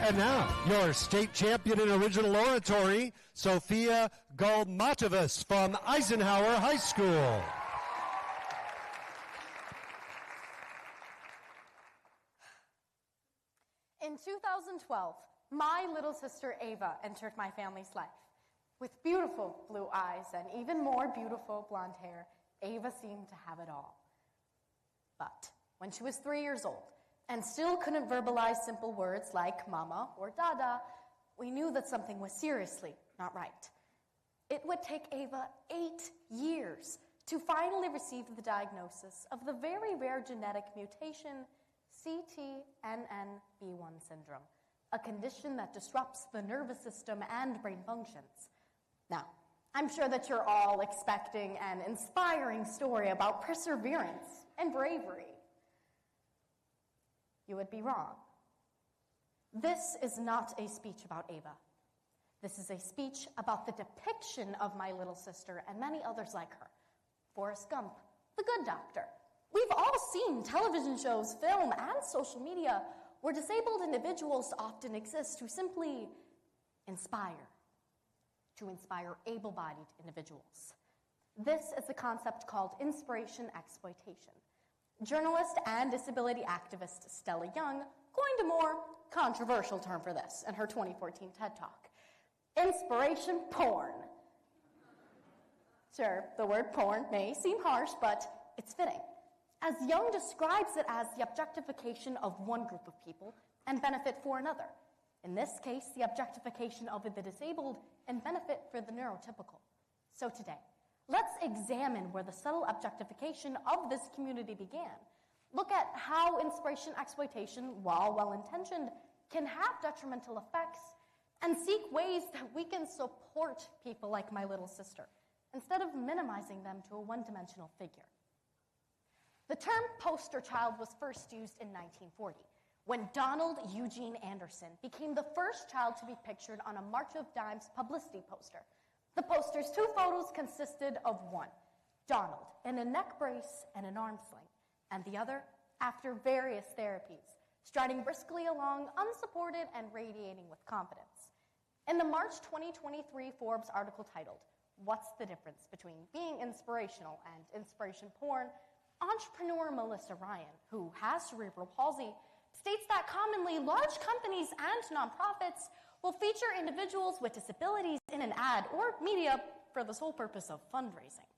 And now, your state champion in original oratory, Sophia Galmatovas from Eisenhower High School. In 2012, my little sister Ava entered my family's life. With beautiful blue eyes and even more beautiful blonde hair, Ava seemed to have it all. But when she was 3 years old and still couldn't verbalize simple words like mama or dada, we knew that something was seriously not right. It would take Ava 8 years to finally receive the diagnosis of the very rare genetic mutation CTNNB1 syndrome, a condition that disrupts the nervous system and brain functions. Now, I'm sure that you're all expecting an inspiring story about perseverance and bravery. You would be wrong. This is not a speech about Ava. This is a speech about the depiction of my little sister and many others like her. Forrest Gump, The Good Doctor. We've all seen television shows, film, and social media where disabled individuals often exist to simply inspire able-bodied individuals. This is a concept called inspiration exploitation. Journalist and disability activist Stella Young coined a more controversial term for this in her 2014 TED Talk: inspiration porn. Sure, the word porn may seem harsh, but it's fitting, as Young describes it as the objectification of one group of people and benefit for another. In this case, the objectification of the disabled and benefit for the neurotypical. So today, let's examine where the subtle objectification of this community began. Look at how inspiration exploitation, while well-intentioned, can have detrimental effects, and seek ways that we can support people like my little sister, instead of minimizing them to a one-dimensional figure. The term poster child was first used in 1940, when Donald Eugene Anderson became the first child to be pictured on a March of Dimes publicity poster. The poster's two photos consisted of one, Donald in a neck brace and an arm sling, and the other, after various therapies, striding briskly along, unsupported and radiating with confidence. In the March 2023 Forbes article titled, "What's the Difference Between Being Inspirational and Inspiration Porn?" entrepreneur Melissa Ryan, who has cerebral palsy, states that commonly large companies and nonprofits will feature individuals with disabilities in an ad or media for the sole purpose of fundraising.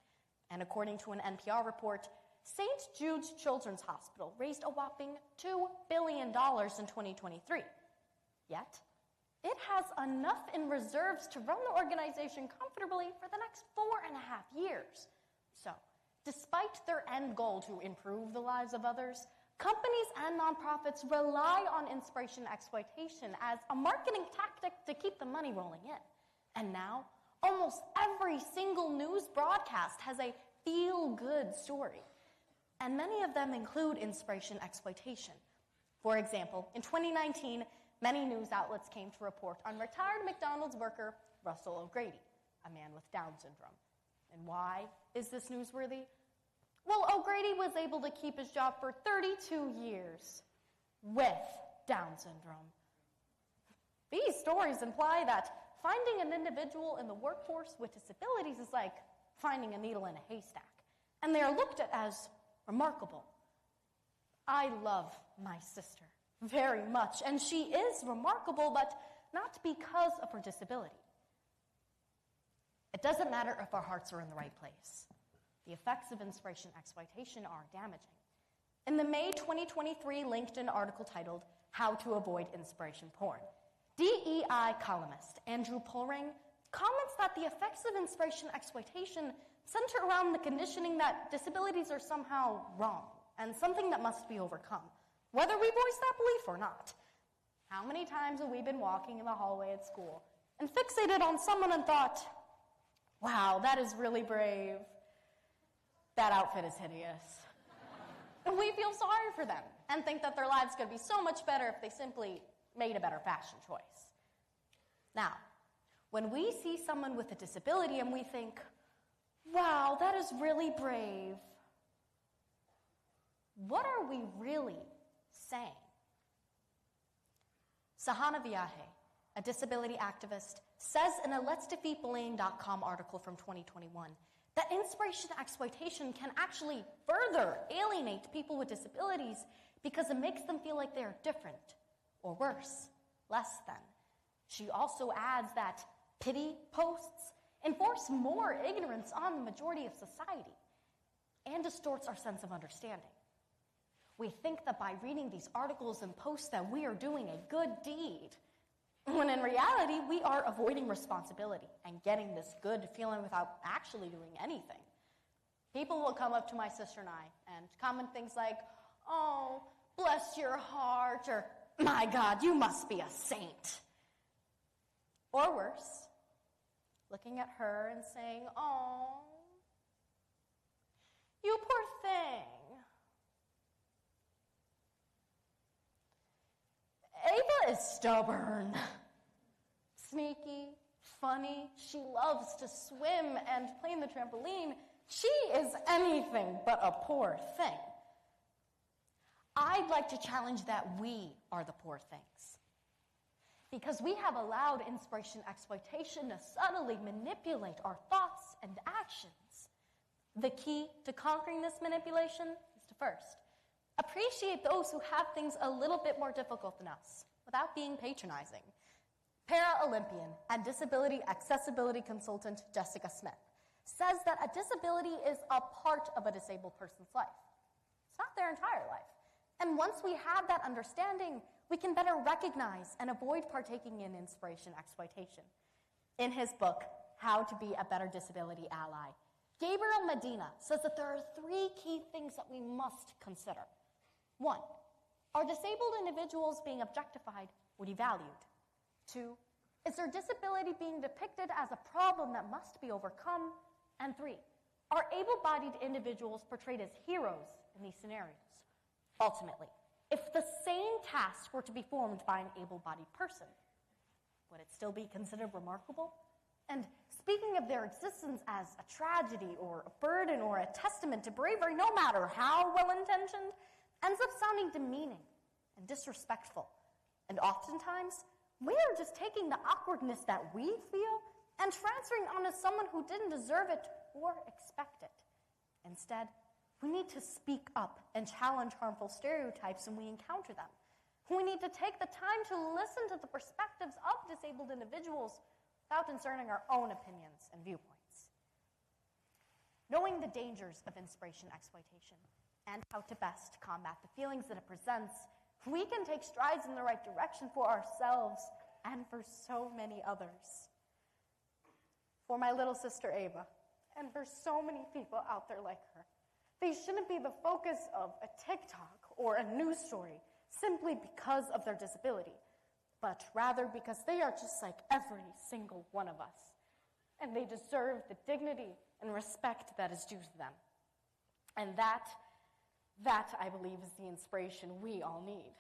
And according to an NPR report, St. Jude's Children's Hospital raised a whopping $2 billion in 2023. Yet, it has enough in reserves to run the organization comfortably for the next 4.5 years. So, despite their end goal to improve the lives of others, companies and nonprofits rely on inspiration exploitation as a marketing tactic to keep the money rolling in. And now, almost every single news broadcast has a feel-good story. And many of them include inspiration exploitation. For example, in 2019, many news outlets came to report on retired McDonald's worker Russell O'Grady, a man with Down syndrome. And why is this newsworthy? Well, O'Grady was able to keep his job for 32 years with Down syndrome. These stories imply that finding an individual in the workforce with disabilities is like finding a needle in a haystack, and they are looked at as remarkable. I love my sister very much, and she is remarkable, but not because of her disability. It doesn't matter if our hearts are in the right place. The effects of inspiration exploitation are damaging. In the May 2023 LinkedIn article titled, "How to Avoid Inspiration Porn," DEI columnist Andrew Polring comments that the effects of inspiration exploitation center around the conditioning that disabilities are somehow wrong and something that must be overcome, whether we voice that belief or not. How many times have we been walking in the hallway at school and fixated on someone and thought, wow, that is really brave. That outfit is hideous. And we feel sorry for them and think that their lives could be so much better if they simply made a better fashion choice. Now, when we see someone with a disability and we think, wow, that is really brave, what are we really saying? Sahana Viaje, a disability activist, says in a Let'sDefeatBullying.com article from 2021 that inspiration exploitation can actually further alienate people with disabilities because it makes them feel like they're different, or worse, less than. She also adds that pity posts enforce more ignorance on the majority of society and distorts our sense of understanding. We think that by reading these articles and posts that we are doing a good deed, when in reality, we are avoiding responsibility and getting this good feeling without actually doing anything. People will come up to my sister and I and comment things like, "Oh, bless your heart," or "My God, you must be a saint." Or worse, looking at her and saying, "Oh, you poor thing." Ava is stubborn, sneaky, funny. She loves to swim and play in the trampoline. She is anything but a poor thing. I'd like to challenge that we are the poor things, because we have allowed inspiration exploitation to subtly manipulate our thoughts and actions. The key to conquering this manipulation is to first appreciate those who have things a little bit more difficult than us without being patronizing. Para-Olympian and disability accessibility consultant Jessica Smith says that a disability is a part of a disabled person's life. It's not their entire life. And once we have that understanding, we can better recognize and avoid partaking in inspiration exploitation. In his book, How to Be a Better Disability Ally, Gabriel Medina says that there are 3 key things that we must consider. 1, are disabled individuals being objectified or devalued? 2, is their disability being depicted as a problem that must be overcome? And 3, are able-bodied individuals portrayed as heroes in these scenarios? Ultimately, if the same task were to be performed by an able-bodied person, would it still be considered remarkable? And speaking of their existence as a tragedy or a burden or a testament to bravery, no matter how well-intentioned, ends up sounding demeaning and disrespectful. And oftentimes, we are just taking the awkwardness that we feel and transferring onto someone who didn't deserve it or expect it. Instead, we need to speak up and challenge harmful stereotypes when we encounter them. We need to take the time to listen to the perspectives of disabled individuals without inserting our own opinions and viewpoints. Knowing the dangers of inspiration exploitation and how to best combat the feelings that it presents, we can take strides in the right direction for ourselves and for so many others. For my little sister Ava, and for so many people out there like her, they shouldn't be the focus of a TikTok or a news story simply because of their disability, but rather because they are just like every single one of us, and they deserve the dignity and respect that is due to them. And that, I believe, is the inspiration we all need.